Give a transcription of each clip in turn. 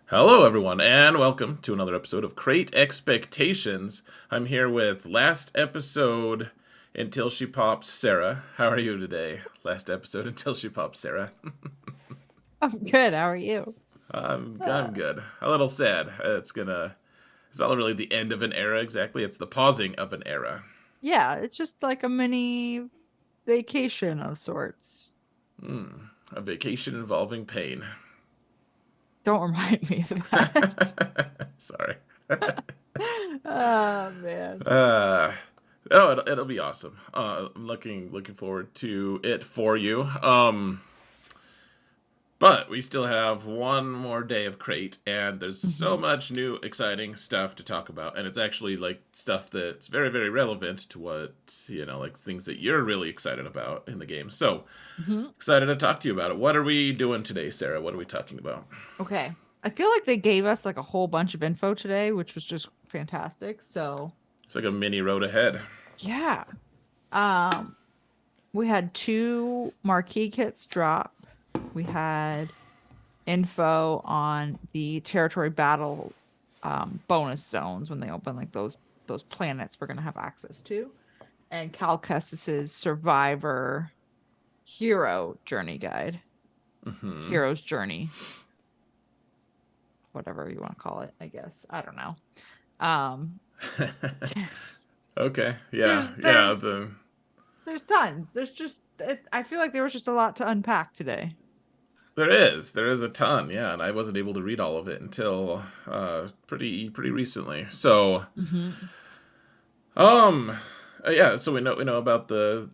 Hello, everyone, and welcome to another episode of Crate Expectations. I'm here with last episode until she pops Sarah. How are you today? Last episode until she pops Sarah. I'm good. How are you? I'm good. A little sad. It's not really the end of an era exactly. It's the pausing of an era. Yeah, it's just like a mini vacation of sorts. A vacation involving pain. Don't remind me of that. Sorry. Oh man. Uh, oh, it'll be awesome. I'm looking forward to it for you. But we still have one more day of crate, and there's so hmm much new, exciting stuff to talk about. And it's actually like stuff that's very, very relevant to what, like things that you're really excited about in the game. So hmm excited to talk to you about it. What are we doing today, Sarah? What are we talking about? Okay. I feel like they gave us like a whole bunch of info today, which was just fantastic. So It's like a mini road ahead. yeah. Um, we had two marquee kits drop. We had info on the territory battle bonus zones when they open like those planets we're gonna have access to. And Cal Kestis's Survivor Hero Journey Guide. Hero's Journey, whatever you want to call it, I guess. I don't know. Um Okay. Yeah. there's Yeah. there's there's tons. I feel like there was just a lot to unpack today. There is a ton. Yeah, and I wasn't able to read all of it until pretty recently. So hmm um, yeah. So we know about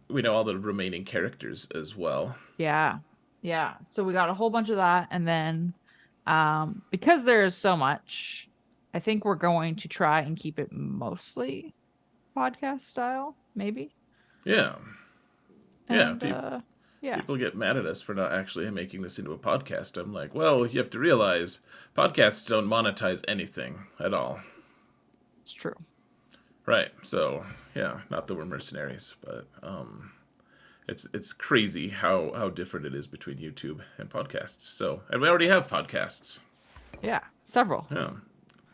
we know all the remaining characters as well. Yeah. Yeah. So we got a whole bunch of that and then because there is so much, I think we're going to try and keep it mostly podcast style, maybe. Yeah. Yeah. And yeah. People get mad at us for not actually making this into a podcast. I'm like, well, you have to realize podcasts don't monetize anything at all. It's true. Right. So yeah, not that we're mercenaries, but it's crazy how different it is between YouTube and podcasts. So, and we already have podcasts. Yeah, several. Yeah,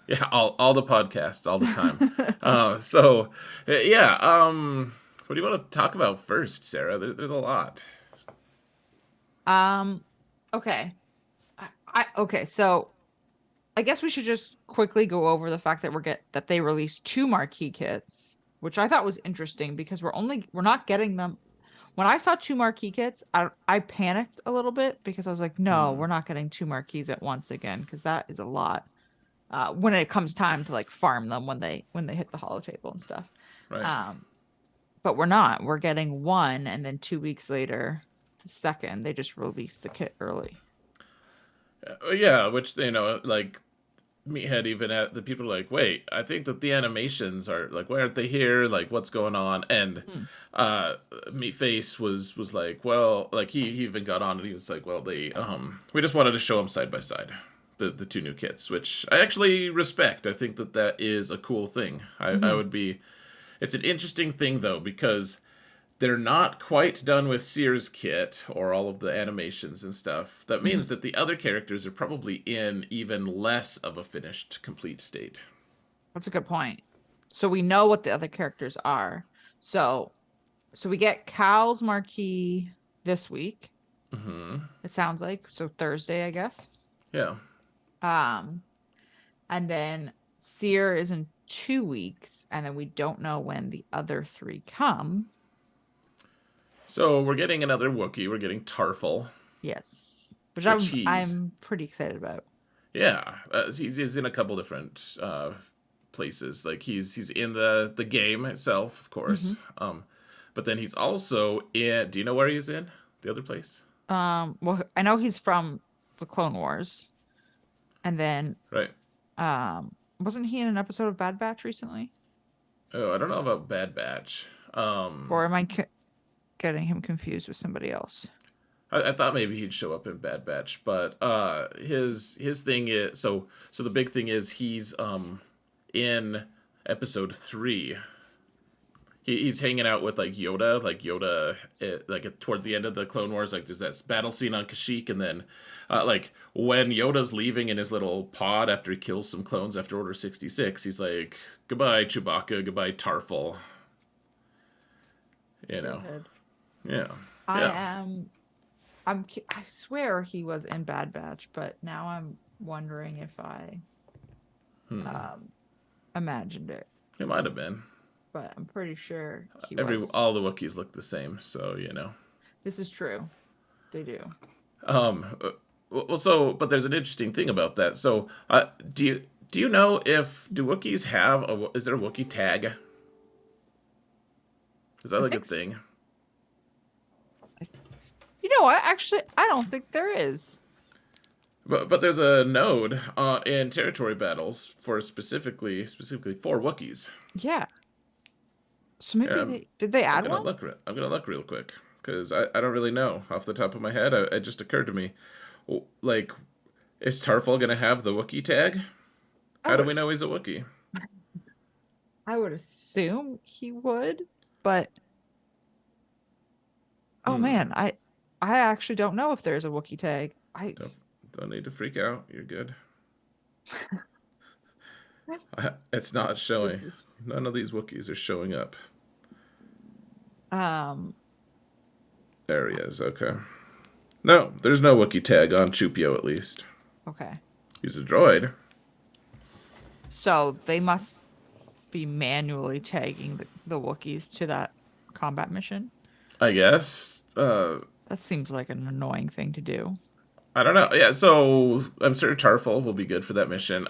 yeah, all the podcasts all the time. So, yeah. What do you want to talk about first, Sarah? There's a lot. um, okay. Okay, so I guess we should just quickly go over the fact that that they released two marquee kits, which I thought was interesting because we're not getting them. When I saw two marquee kits, I panicked a little bit because I was like, no, we're not getting two marquees at once again because that is a lot. When it comes time to like farm them when they hit the hollow table and stuff. Right. Um, but we're not. We're getting one, and then 2 weeks later, the second, they just released the kit early. Yeah, which like Meathead even at the people are like, wait, I think that the animations are like, why aren't they here? Like, what's going on? And Hmm. Meatface was like, well, like he even got on and he was like, well, we just wanted to show them side by side. The two new kits, which I actually respect. I think that is a cool thing. I hmm would be. It's an interesting thing though because they're not quite done with Sears kit or all of the animations and stuff. That hmm means that the other characters are probably in even less of a finished, complete state. That's a good point. So we know what the other characters are. So so we get Cal's marquee this week. It sounds like so Thursday, I guess. Yeah. Um, and then Seer is in 2 weeks, and then we don't know when the other three come. So we're getting another Wookiee. We're getting Tarful, Yes, which which I'm pretty excited about. yeah, he's in a couple different places. Like he's in the game itself, of course. hmm But then he's also in. Do you know where he's in? The other place, Well, I know he's from the Clone Wars, and then right? wasn't he in an episode of Bad Batch recently? Oh, I don't know about Bad Batch. Or am I getting him confused with somebody else? I thought maybe he'd show up in Bad Batch, but his thing is so the big thing is he's in episode 3. he's hanging out with like Yoda, like toward the end of the Clone Wars, like there's that battle scene on Kashyyyk, and then like when Yoda's leaving in his little pod after he kills some clones after Order 66, he's like, "Goodbye, Chewbacca. Goodbye, Tarful." You know, Good. yeah, I yeah. am. I swear he was in Bad Batch, but now I'm wondering if I um imagined it. It might have been. But I'm pretty sure he Every was. all the Wookiees look the same, so you know. This is true. They do. Um, well, but there's an interesting thing about that. So, do you know if do Wookiees have a is there a Wookiee tag? Is that I like a think. thing? You know what? Actually, I don't think there is. But there's a node in territory battles for specifically for Wookiees. Yeah. So maybe Yeah, they did they I'm add gonna one? look. I'm gonna look real quick because I don't really know off the top of my head. It just occurred to me, like, is Tarful gonna have the Wookiee tag? I How do would. we know he's a Wookiee? I would assume he would, but oh Hmm. man, I actually don't know if there's a Wookiee tag. I Don't don't need to freak out. You're good. It's not showing. this is None of these Wookiees are showing up. um There he is. Okay. No, there's no Wookiee tag on Chupio at least. okay. He's a droid. So they must be manually tagging the Wookiees to that combat mission. I guess. That seems like an annoying thing to do. I don't know. Yeah, so I'm sure Tarful will be good for that mission.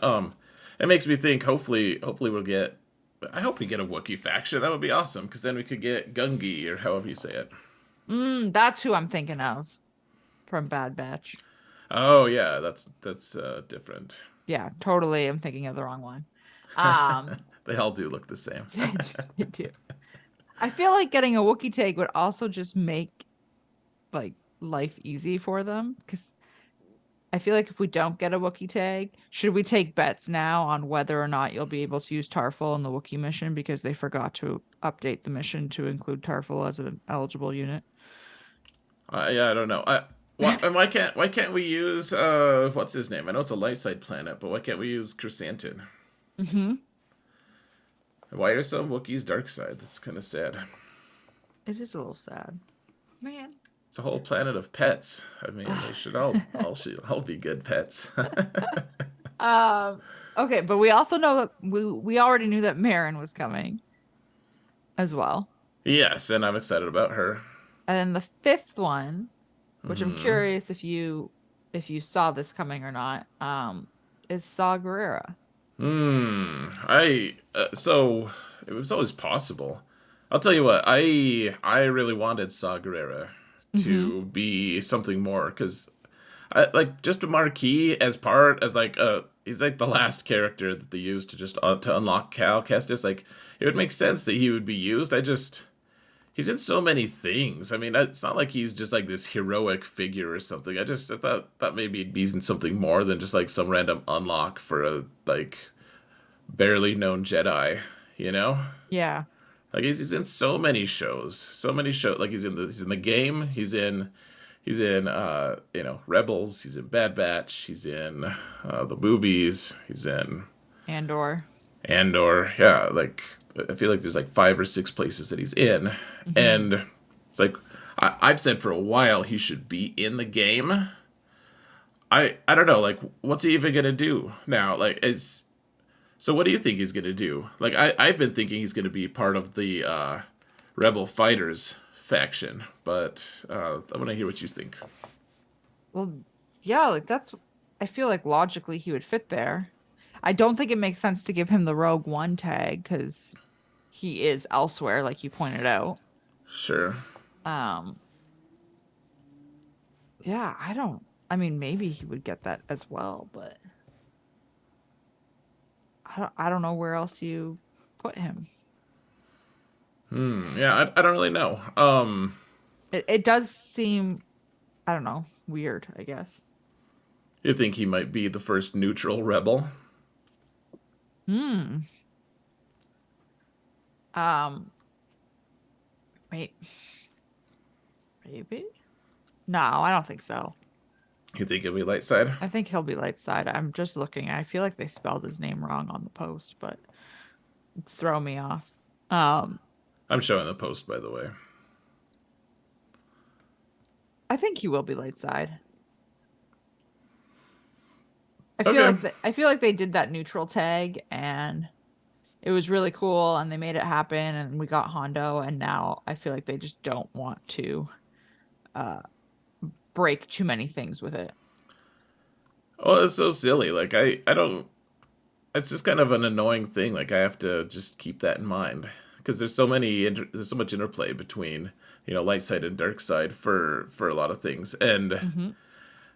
It makes me think. Hopefully we'll get. I hope we get a Wookiee faction. That would be awesome because then we could get Gungi or however you say it. That's who I'm thinking of from Bad Batch. Oh yeah, that's different. Yeah, totally. I'm thinking of the wrong one. Um, They all do look the same. they do. I feel like getting a Wookiee tag would also just make like life easy for them because I feel like if we don't get a Wookiee tag, should we take bets now on whether or not you'll be able to use Tarful in the Wookiee mission because they forgot to update the mission to include Tarful as an eligible unit? Yeah, I don't know. And why can't we use what's his name? I know it's a light side planet, but why can't we use Chrysantin? Mm-hmm. Why are some Wookiees dark side? That's kind of sad. It is a little sad. Man. It's a whole planet of pets. I mean, they should all be good pets. Um, okay, but we also know that we already knew that Marin was coming as well. Yes, and I'm excited about her. And then the fifth one, which I'm Hmm. curious if you saw this coming or not, is Saw Gerrera. I so it was always possible. I'll tell you what. I really wanted Saw Gerrera Mm-hmm. to be something more because I like just a marquee as part as like he's like the last character that they used to just to unlock Cal Kestis. Like it would make sense that he would be used. He's in so many things. I mean, it's not like he's just like this heroic figure or something. I thought maybe he'd be in something more than just like some random unlock for a like barely known Jedi. You know, Yeah. like he's in so many shows, so many shows. Like he's in the game. He's in you know Rebels. He's in Bad Batch. He's in the movies. He's in Andor. Andor. Yeah, like I feel like there's like 5 or 6 places that he's in, Mm-hmm. and it's like I've said for a while he should be in the game. I don't know, like what's he even gonna do now? Like is so what do you think he's gonna do? Like I've been thinking he's gonna be part of the Rebel Fighters faction, but I want to hear what you think. Well, yeah, like that's I feel like logically he would fit there. I don't think it makes sense to give him the Rogue One tag because he is elsewhere, like you pointed out. Sure. Um, yeah, I mean, maybe he would get that as well, but I don't know where else you put him. Yeah, I don't really know. It does seem, I don't know, weird, I guess. You think he might be the first neutral rebel? Hmm. Um, Wait, maybe? No, I don't think so. You think it'll be light side? I think he'll be light side. I'm just looking. I feel like they spelled his name wrong on the post, but it's throwing me off. Um, I'm showing the post, by the way. I think he will be light side. Okay. I feel like they did that neutral tag and it was really cool and they made it happen and we got Hondo and now I feel like they just don't want to uh break too many things with it. Well, it's so silly. Like I don't. It's just kind of an annoying thing. Like I have to just keep that in mind because there's so much interplay between light side and dark side for a lot of things, and Hmm.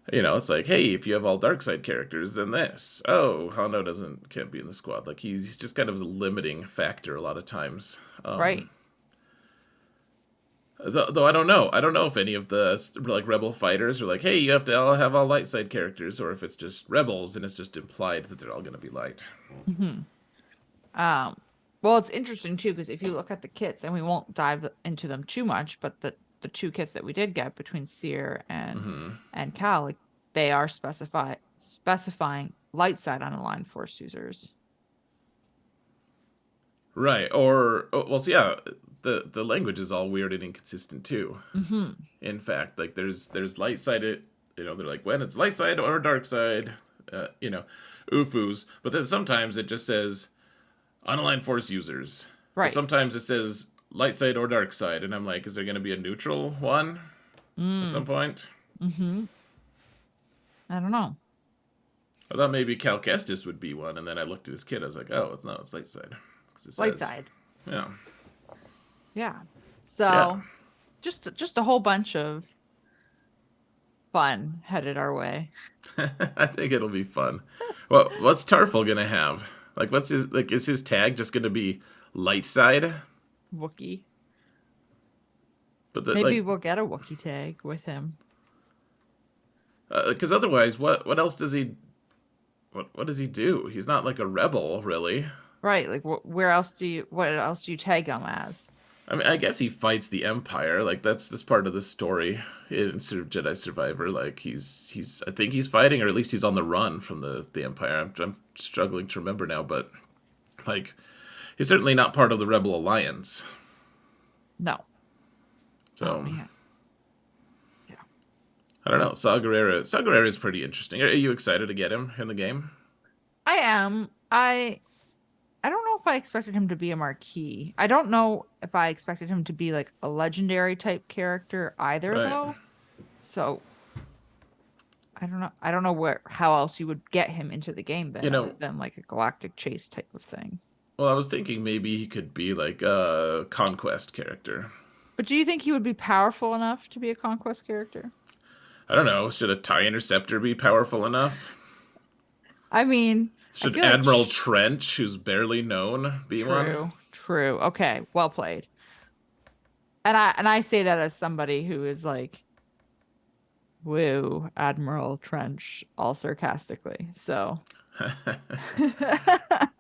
it's like, hey, if you have all dark side characters, then this. Oh, Hondo can't be in the squad. Like he's just kind of a limiting factor a lot of times. Right. Though I don't know. I don't know if any of the like rebel fighters are like, hey, you have to all have all light side characters, or if it's just rebels and it's just implied that they're all going to be light. Hmm. Um, well, it's interesting too because if you look at the kits, and we won't dive into them too much, but the two kits that we did get between Seer and Cal, like they are specifying light side on line force users. Right. Or well, so yeah, the language is all weird and inconsistent too. Hmm. In fact, like there's light sided. They're like when it's light side or dark side. UFUs. But then sometimes it just says unaligned force users. But Right. sometimes it says light side or dark side, and I'm like, is there going to be a neutral one at some Mm. point? Hmm. I don't know. I thought maybe Cal Kestis would be one, and then I looked at his kit. I was like, oh, it's light side because it Light says, side. yeah, Yeah. yeah. So just a whole bunch of fun headed our way. I think it'll be fun. Well, what's Tarful gonna have? Like, what's his like? Is his tag just gonna be light side? Wookie. But Maybe we'll get a Wookie tag with him. because otherwise, what else does he? What does he do? He's not like a rebel, really. Right. Like where else do you what else do you tag him as? I mean, I guess he fights the Empire. Like that's this part of the story in Jedi Survivor. Like he's I think he's fighting, or at least he's on the run from the Empire. I'm struggling to remember now, but like he's certainly not part of the Rebel Alliance. No. Oh So man. Yeah. I don't know. Saw Gerrera is pretty interesting. Are you excited to get him in the game? I am. I don't know if I expected him to be a marquee. I don't know if I expected him to be like a legendary type character either Right. though. So I don't know. I don't know where how else you would get him into the game You then other know, than like a galactic chase type of thing. well, I was thinking maybe he could be like a conquest character. But do you think he would be powerful enough to be a conquest character? I don't know. Should a TIE interceptor be powerful enough? I mean, I Should feel like Admiral Trench, who's barely known, be one? true, true. Okay, well played. And I say that as somebody who is like, woo, Admiral Trench, all sarcastically. So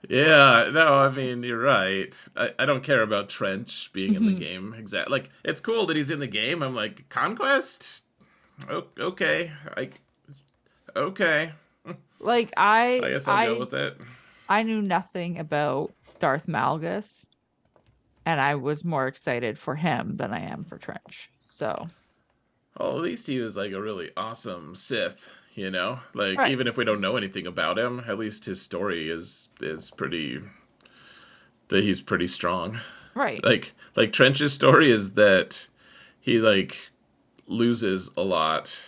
Yeah, no, I mean, you're right. I don't care about Trench being in the Mhm. game. Exactly. Like, it's cool that he's in the game. I'm like, Conquest? Okay. Okay. Like I guess I'll go with it. I knew nothing about Darth Malgus, and I was more excited for him than I am for Trench. So Well, at least he was like a really awesome Sith, you know? Like, right, even if we don't know anything about him, at least his story is pretty that he's pretty strong. right, Like Trench's story is that he like loses a lot.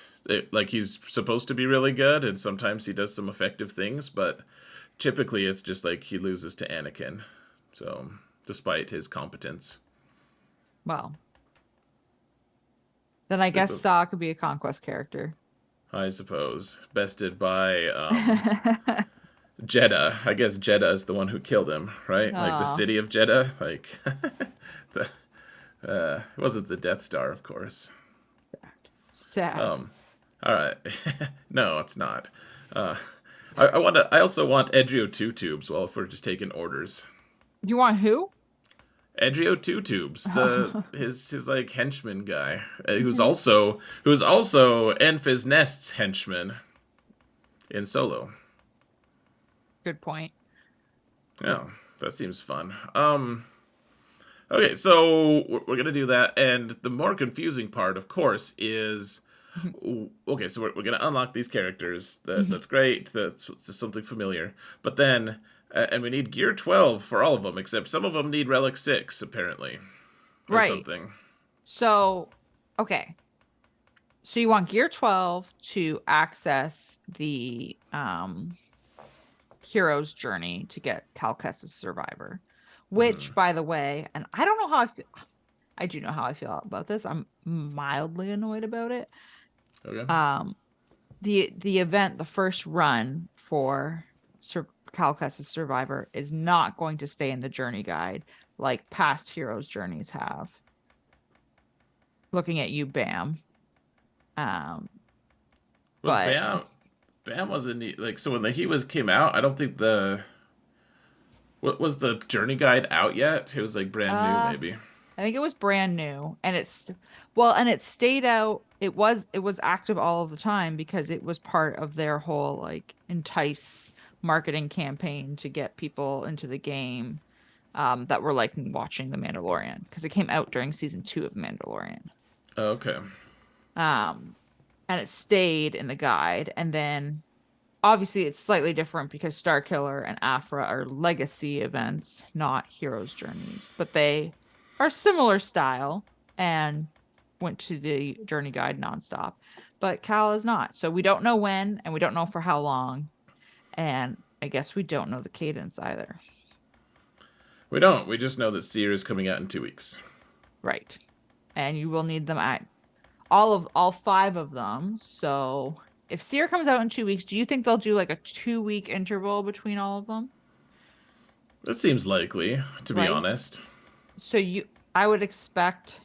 Like he's supposed to be really good, and sometimes he does some effective things, but typically it's just like he loses to Anakin. So despite his competence, well, then I it's like guess Saw could be a conquest character. I suppose bested by Jeddah. I guess Jeddah is the one who killed him, right? Like the Oh, city of Jeddah. Like the it wasn't the Death Star, of course. sad. All right. No, it's not. Uh, I want to. I also want Edrio two tubes. Well, if we're just taking orders, You want who? Edrio Two Tubes, the his like henchman guy, who's also Enfys Nest's henchman in Solo. Good point. Yeah, that seems fun. Okay, so we're gonna do that, and the more confusing part, of course, is okay. So we're gonna unlock these characters. That's great. That's just something familiar. But then, and we need Gear 12 for all of them, except some of them need Relic 6 apparently, or Right. something. So, okay. So you want Gear 12 to access the hero's journey to get Cal Kestis Survivor, which, by the way, and I don't know how I feel. I do know how I feel about this. I'm mildly annoyed about it. Okay. Um, the event, the first run for Cal Kestis Survivor is not going to stay in the journey guide like past heroes' journeys have. Looking at you, Bam. Um, Was but Bam wasn't like so when the he was came out? I don't think the what was the journey guide out yet? It was like brand new, uh maybe. I think it was brand new and it's well and it stayed out. It was active all of the time because it was part of their whole like entice marketing campaign to get people into the game that were like watching The Mandalorian because it came out during season 2 of Mandalorian. Okay. Um and it stayed in the guide and then obviously it's slightly different because Starkiller and Afra are legacy events, not heroes' journeys, but they are similar style and went to the journey guide nonstop. But Cal is not. So we don't know when and we don't know for how long. And I guess we don't know the cadence either. We don't. We just know that Seer is coming out in 2 weeks. Right. And you will need them at all five of them. So if Seer comes out in 2 weeks, do you think they'll do like a 2 week interval between all of them? That seems likely, to be Right? honest. So I would expect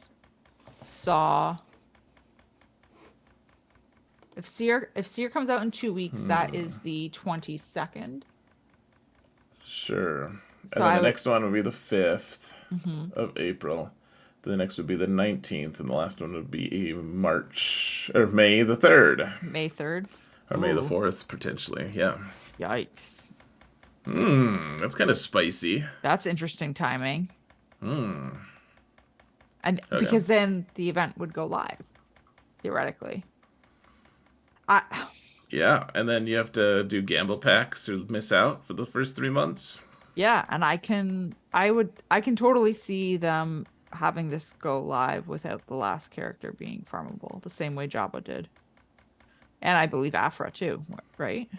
Saw. If Seer comes out in 2 weeks, that is the 22nd. Sure. So And then I the would next one would be the 5th mhm, of April. The next would be the 19th, and the last one would be March or May the 3rd, May 3rd. or May the Ooh, 4th potentially. Yeah. yikes. That's kind of spicy. That's interesting timing. And Okay. because then the event would go live, theoretically. I Yeah, and then you have to do gamble packs or miss out for the first 3 months. yeah, and I can totally see them having this go live without the last character being farmable, the same way Jabba did. And I believe Afra too, right?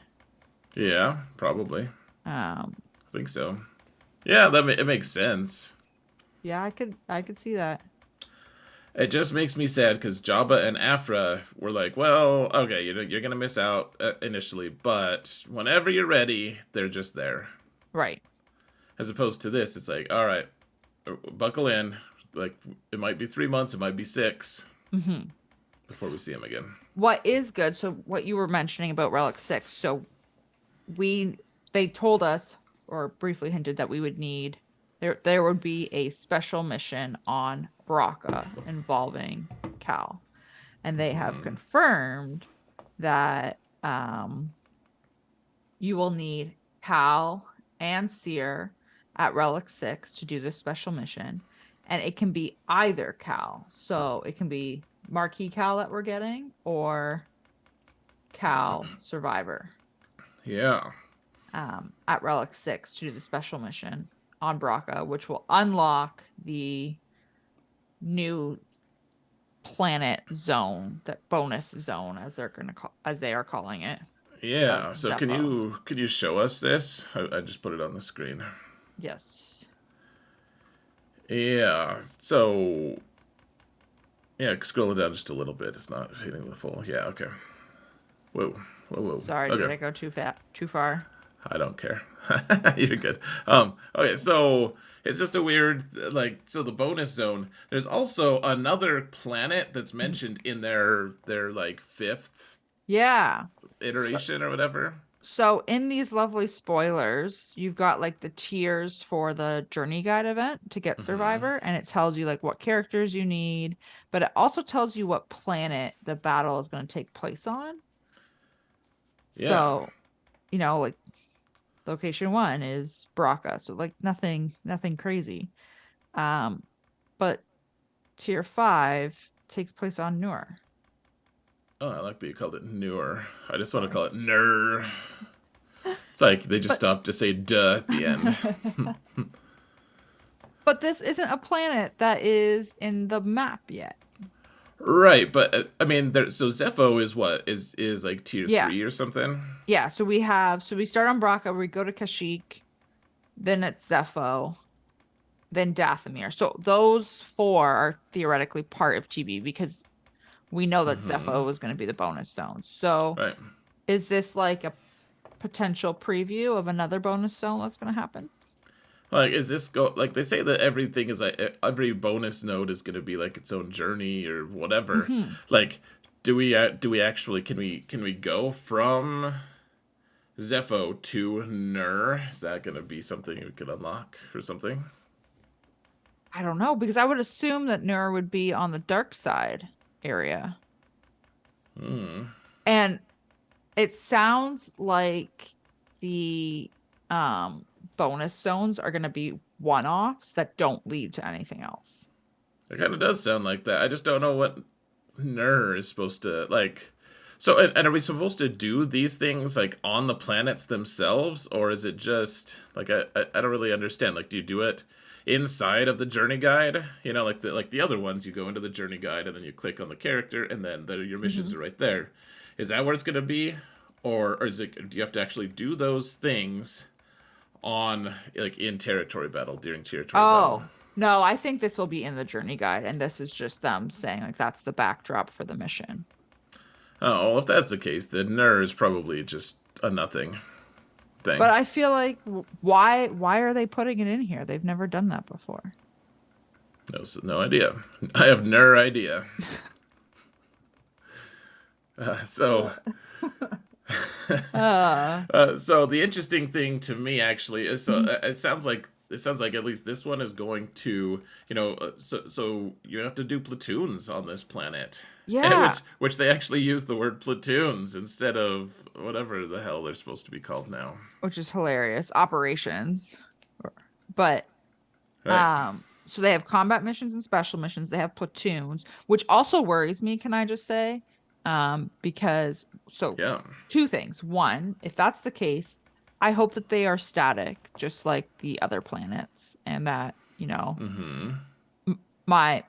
Yeah, probably. Um, I think so. Yeah, it makes sense. yeah, I could see that. It just makes me sad because Jabba and Afra were like, well, okay, you're gonna miss out initially, but whenever you're ready, they're just there. Right. As opposed to this, it's like, all right, buckle in. Like, it might be 3 months, it might be 6 Hmm. before we see him again. What is good, so what you were mentioning about Relic 6, so we they told us or briefly hinted that we would need there would be a special mission on Baraka involving Cal. And they have confirmed that you will need Cal and Seer at Relic 6 to do this special mission. And it can be either Cal. So it can be Marquee Cal that we're getting or Cal Survivor Yeah. at Relic 6 to do the special mission on Braca, which will unlock the new planet zone, that bonus zone as they are calling it, of Yeah. So Zepho. can you show us this? I just put it on the screen. Yes. Yeah. So yeah, scroll it down just a little bit. It's not hitting the full. Yeah. Okay. Whoa. Whoa. Whoa. Sorry, did Okay. I go too far? I don't care. You're good. Okay, so it's just a weird like so the bonus zone. There's also another planet that's Mhm. mentioned in their like fifth Yeah. So iteration or whatever. So in these lovely spoilers, you've got like the tiers for the journey guide event to get Hmm. Survivor, and it tells you like what characters you need, but it also tells you what planet the battle is going to take place on. Yeah. So, like location one is Braca, so like nothing crazy. Um, but tier five takes place on Nur. Oh, I like that you called it newer. I just want to Sorry. call it ner. It's like they just But stopped to say duh at the end. but this isn't a planet that is in the map yet. Right, but I mean, so Zepho is what is like tier Yeah. three or something. Yeah, so we start on Braca, we go to Kashyyyk, then it's Zepho, then Dathomir. So those four are theoretically part of TB because we know that Hmm. Zepho is going to be the bonus zone. So Right. is this like a potential preview of another bonus zone that's going to happen? Like, is this go like they say that everything is like every bonus node is going to be like its own journey or whatever. Hmm. Like, do we actually can we go from Zepho to Nur? Is that going to be something we could unlock or something? I don't know because I would assume that Nur would be on the dark side area. Hmm. And it sounds like the um bonus zones are going to be one-offs that don't lead to anything else. It kind of does sound like that. I just don't know what Nur is supposed to like. So, and are we supposed to do these things like on the planets themselves, or is it just like I don't really understand. Like, do you do it inside of the journey guide? You know, like the other ones, you go into the journey guide and then you click on the character, and then your missions Hmm. are right there. Is that where it's gonna be, or is it? Do you have to actually do those things on like in territory battle during territory battle? Oh, no, I think this will be in the journey guide, and this is just them saying like that's the backdrop for the mission. Oh, well, if that's the case, then Nur is probably just a nothing But thing. I feel like why are they putting it in here? They've never done that before. No, no idea. I have no idea. Uh, so, Uh, so the interesting thing to me actually is, so mhm. it sounds like at least this one is going to, so you have to do platoons on this planet, Yeah, which they actually use the word platoons instead of whatever the hell they're supposed to be called now. which is hilarious. Operations. But Right? so they have combat missions and special missions. They have platoons, which also worries me, can I just say? Because so Yeah. two things. One, if that's the case, I hope that they are static, just like the other planets, and that, Mm-hmm. my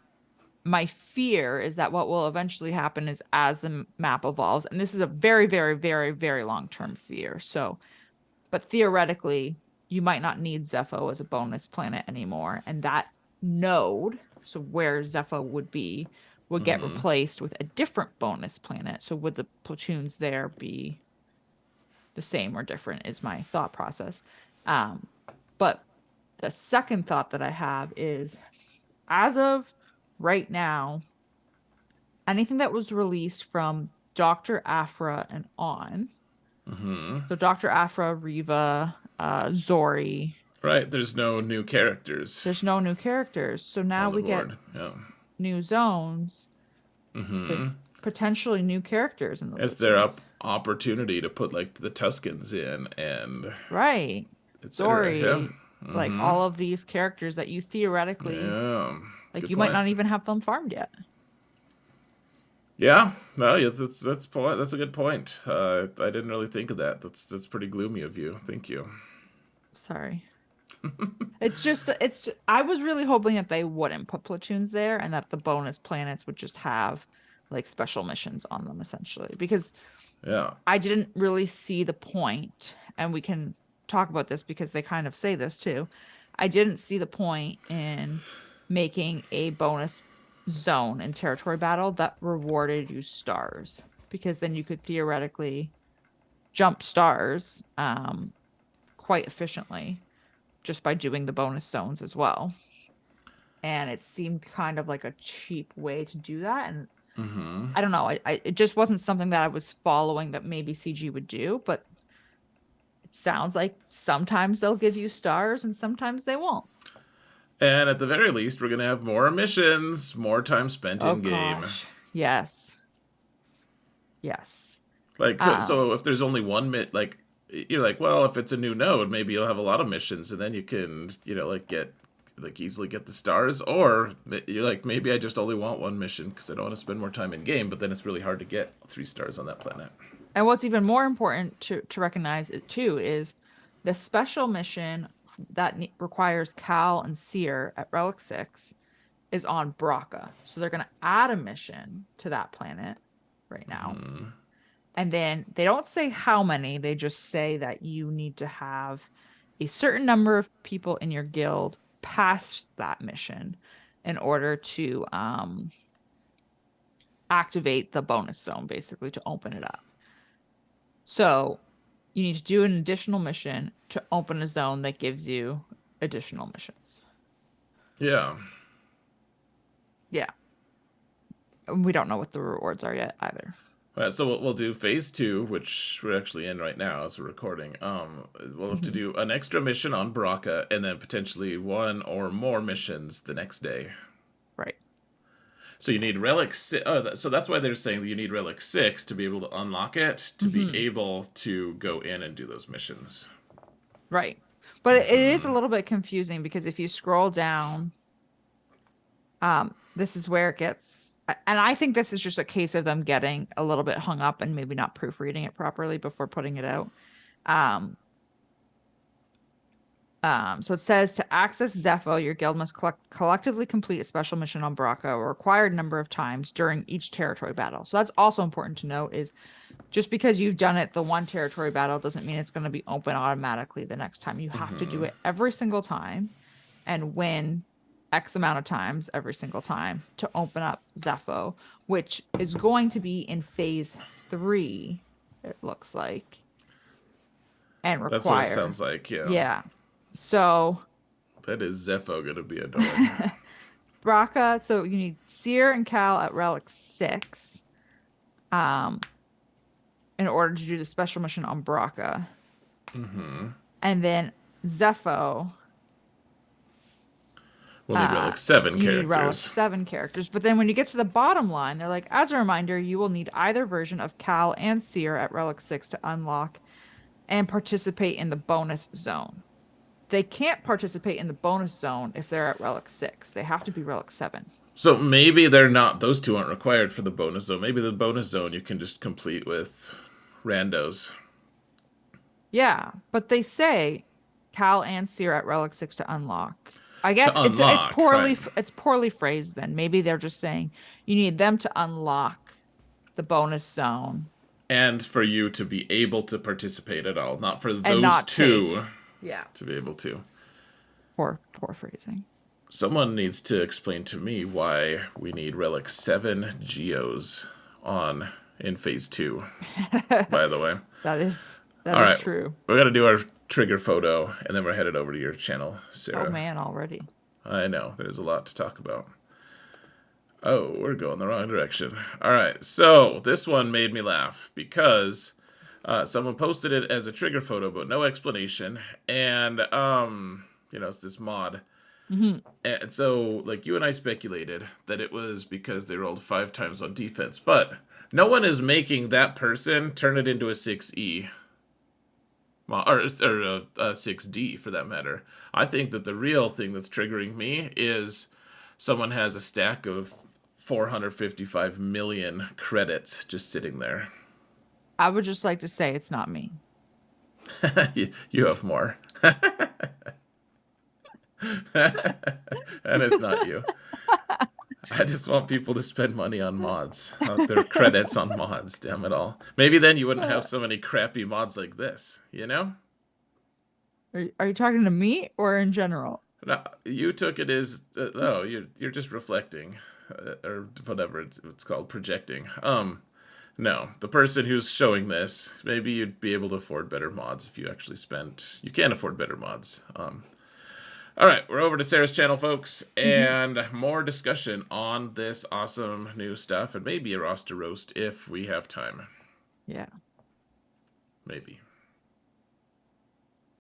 my fear is that what will eventually happen is as the map evolves, and this is a very, very, very, very long-term fear. So, but theoretically, you might not need Zepho as a bonus planet anymore. And that node, so where Zepho would be, would get Mm-hmm. replaced with a different bonus planet. So would the platoons there be the same or different is my thought process. Um, but the second thought that I have is as of right now, anything that was released from Dr. Afra and on, Mm-hmm. so Dr. Afra, Riva, Zori, Right. There's no new characters there's no new characters. So now on the we get board. Yeah. new zones Mm-hmm. with potentially new characters in the It's their platoons. opportunity to put like the Tuscans in and Right. etc. Yeah. Zori, like Mm-hmm. all of these characters that you theoretically, Yeah. like Good you might point. not even have them farmed yet. Yeah. No, yeah, that's point. That's a good point. I didn't really think of that. That's pretty gloomy of you. Thank you. Sorry. I was really hoping that they wouldn't put platoons there and that the bonus planets would just have like special missions on them essentially because Yeah. I didn't really see the point, and we can talk about this because they kind of say this too. I didn't see the point in making a bonus zone in territory battle that rewarded you stars because then you could theoretically jump stars quite efficiently just by doing the bonus zones as well. And it seemed kind of like a cheap way to do that. And Mm-hmm. I don't know, it just wasn't something that I was following that maybe CG would do, but sounds like sometimes they'll give you stars and sometimes they won't. And at the very least, we're gonna have more missions, more time spent Oh in game. gosh. Yes. Yes. Like Um, so if there's only one like you're like, well, if it's a new node, maybe you'll have a lot of missions, and then you can, like get like easily get the stars. Or you're like, maybe I just only want one mission because I don't want to spend more time in game. But then it's really hard to get 3 stars on that planet. and what's even more important to recognize it too is the special mission that requires Cal and Seer at Relic 6 is on Braca. So they're going to add a mission to that planet right now. And then they don't say how many, they just say that you need to have a certain number of people in your guild pass that mission in order to activate the bonus zone, basically, to open it up. So you need to do an additional mission to open a zone that gives you additional missions. Yeah. Yeah. And we don't know what the rewards are yet either. So we'll do phase 2, which we're actually in right now as we're recording. We'll have to do an extra mission on Braca, and then potentially one or more missions the next day. Right. So you need Relic 6. Oh, so that's why they're saying that you need Relic 6 to be able to unlock it, to be able to go in and do those missions. Right. But it is a little bit confusing because if you scroll down, this is where it gets, and I think this is just a case of them getting a little bit hung up and maybe not proofreading it properly before putting it out. So it says to access Zepho, your guild must collectively complete a special mission on Braca a required number of times during each territory battle. So that's also important to note is just because you've done it the one territory battle doesn't mean it's going to be open automatically the next time. You have to do it every single time and win X amount of times every single time to open up Zepho, which is going to be in phase 3, it looks like. And require. That's what it sounds like, yeah. Yeah. So that is Zepho gonna be annoying. Braca, so you need Seer and Cal at Relic 6 in order to do the special mission on Braca. And then Zepho. We'll need Relic 7 characters. Need Relic 7 characters. But then when you get to the bottom line, they're like, as a reminder, you will need either version of Cal and Seer at Relic 6 to unlock and participate in the bonus zone. They can't participate in the bonus zone if they're at Relic 6. They have to be Relic 7. So maybe they're not, those two aren't required for the bonus zone. Maybe the bonus zone you can just complete with randos. Yeah, but they say Cal and Seer at Relic 6 to unlock. I guess it's poorly phrased then. Maybe they're just saying you need them to unlock the bonus zone. And for you to be able to participate at all, not for those two to be able to. Poor phrasing. Someone needs to explain to me why we need Relic 7 Geos in phase 2, by the way. That is true. We're going to do our trigger photo, and then we're headed over to your channel, Sarah. Oh, man, already. I know. There's a lot to talk about. Oh, we're going the wrong direction. All right, so this one made me laugh because someone posted it as a trigger photo, but no explanation. And, it's this mod. And so, like, you and I speculated that it was because they rolled 5 times on defense, but no one is making that person turn it into a 6E. Or a 6D, for that matter. I think that the real thing that's triggering me is someone has a stack of 455 million credits just sitting there. I would just like to say it's not me. You have more. And it's not you. I just want people to spend money on mods. Their credits on mods, damn it all. Maybe then you wouldn't have so many crappy mods like this, you know? Are you talking to me or in general? No, you took it as no. You're just reflecting, or whatever it's called, projecting. No, the person who's showing this, maybe you'd be able to afford better mods if you actually spent. You can afford better mods. All right, we're over to Sarah's channel, folks, and more discussion on this awesome new stuff, and maybe a roster roast if we have time. Yeah. Maybe.